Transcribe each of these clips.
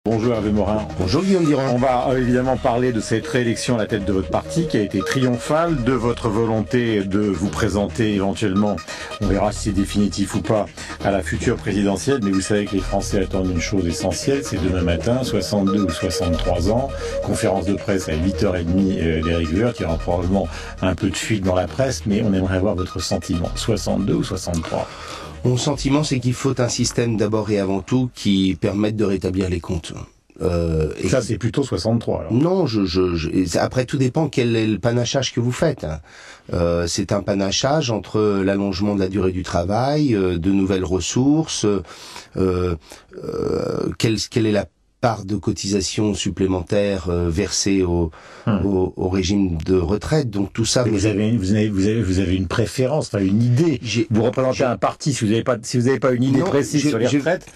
Bonjour Hervé Morin. Bonjour Guillaume Durand. On va évidemment parler de cette réélection à la tête de votre parti qui a été triomphale, de votre volonté de vous présenter éventuellement, on verra si c'est définitif ou pas, à la future présidentielle. Mais vous savez que les Français attendent une chose essentielle, c'est demain matin, 62 ou 63 ans, conférence de presse à 8h30 d'Éric Woerth, il y aura probablement un peu de fuite dans la presse, mais on aimerait avoir votre sentiment. 62 ou 63 ? Mon sentiment, c'est qu'il faut un système d'abord et avant tout qui permette de rétablir les comptes. Et ça, c'est plutôt 63, alors. Non, après, tout dépend quel est le panachage que vous faites. C'est un panachage entre l'allongement de la durée du travail, de nouvelles ressources, quelle est la part de cotisation supplémentaire versée au régime de retraite. Donc tout ça. Vous avez une préférence, enfin une idée. Vous représentez un parti. Si vous n'avez pas une idée précise sur les retraites.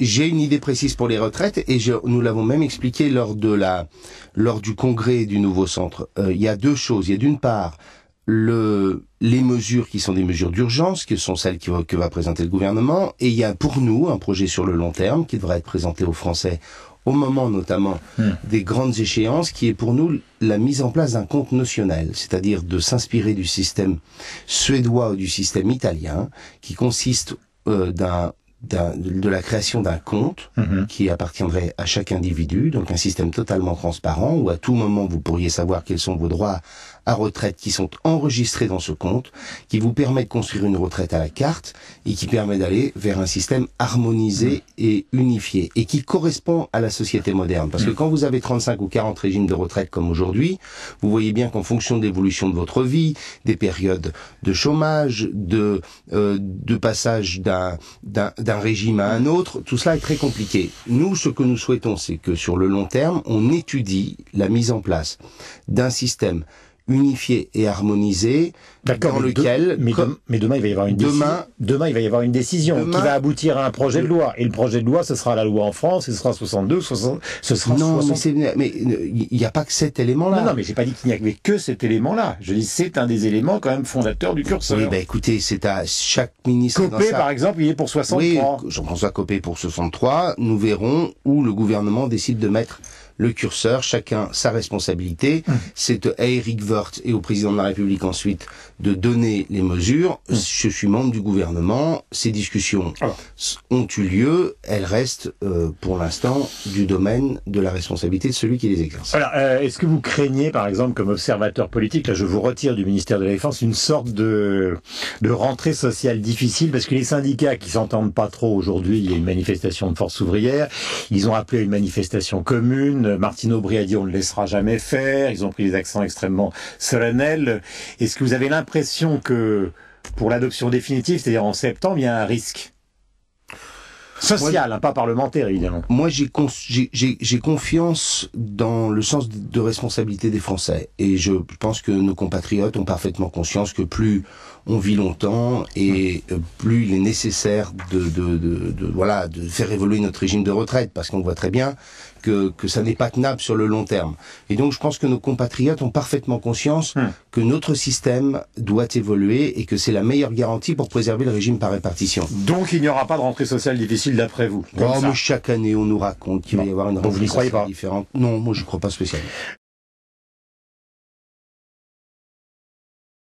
J'ai une idée précise pour les retraites et nous l'avons même expliqué lors du congrès du nouveau centre. Il y a deux choses. Il y a d'une part les mesures qui sont des mesures d'urgence, qui sont celles que va présenter le gouvernement, et il y a pour nous un projet sur le long terme qui devrait être présenté aux Français au moment notamment des grandes échéances, qui est pour nous la mise en place d'un compte notionnel, c'est-à-dire de s'inspirer du système suédois ou du système italien, qui consiste de la création d'un compte qui appartiendrait à chaque individu, donc un système totalement transparent où à tout moment vous pourriez savoir quels sont vos droits à retraite qui sont enregistrés dans ce compte, qui vous permet de construire une retraite à la carte et qui permet d'aller vers un système harmonisé et unifié et qui correspond à la société moderne. Parce que quand vous avez 35 ou 40 régimes de retraite comme aujourd'hui, vous voyez bien qu'en fonction de l'évolution de votre vie, des périodes de chômage, de passage d'un régime à un autre, tout cela est très compliqué. Nous, ce que nous souhaitons, c'est que sur le long terme, on étudie la mise en place d'un système unifié et harmonisé, dans lequel... Mais demain, il va y avoir une décision. Demain, il va y avoir une décision qui va aboutir à un projet de loi. Et le projet de loi, ce sera la loi en France, et ce sera 62, ce sera non, 60. mais il n'y a pas que cet élément-là. Non, mais j'ai pas dit qu'il n'y avait que cet élément-là. Je dis c'est un des éléments quand même fondateurs du curseur. Oui, écoutez, c'est à chaque ministre... Copé, par exemple, il est pour 63. Oui, Jean-François Copé pour 63. Nous verrons où le gouvernement décide de mettre le curseur, chacun sa responsabilité. C'est à Éric Woerth et au président de la République ensuite de donner les mesures. Je suis membre du gouvernement. Ces discussions ont eu lieu. Elles restent pour l'instant du domaine de la responsabilité de celui qui les exerce. Alors, est-ce que vous craignez, par exemple, comme observateur politique, là je vous retire du ministère de la Défense, une sorte de rentrée sociale difficile, parce que les syndicats qui s'entendent pas trop aujourd'hui, il y a une manifestation de force ouvrière, ils ont appelé à une manifestation commune. Martine Aubry a dit on ne laissera jamais faire, ils ont pris des accents extrêmement solennels. Est-ce que vous avez l'impression que pour l'adoption définitive, c'est-à-dire en septembre, il y a un risque social, pas parlementaire évidemment? Moi j'ai confiance dans le sens de responsabilité des Français et je pense que nos compatriotes ont parfaitement conscience que plus on vit longtemps et plus il est nécessaire de faire évoluer notre régime de retraite, parce qu'on voit très bien que ça n'est pas tenable sur le long terme. Et donc je pense que nos compatriotes ont parfaitement conscience que notre système doit évoluer et que c'est la meilleure garantie pour préserver le régime par répartition. Donc il n'y aura pas de rentrée sociale difficile d'après vous? Mais chaque année on nous raconte qu'il va y avoir une rentrée sociale différente. Non, moi je ne crois pas spécialement.